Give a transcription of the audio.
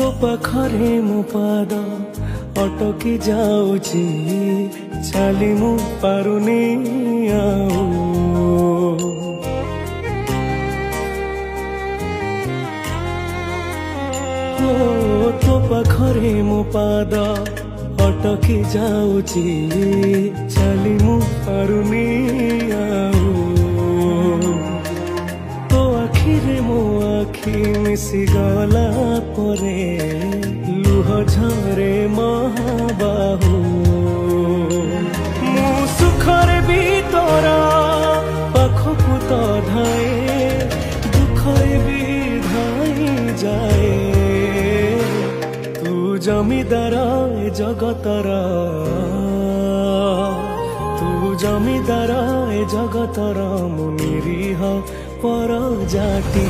तो पाखरे मो पाद अटकी जाऊची चाली मु पारुनी आऊ तो पाखरे मो पाद अटकी जाऊची चाली मु पारुनी आऊ तो आखिरे मो आखि मिसी गला परे लुह झरे महाबाहु मु सुखरे भी तोरा पाखकु तो धाए दुखरे भी धाई जाए तू जमीदार ए जगतर तू जमीदार ए जगतर मु निरीह पर जाती।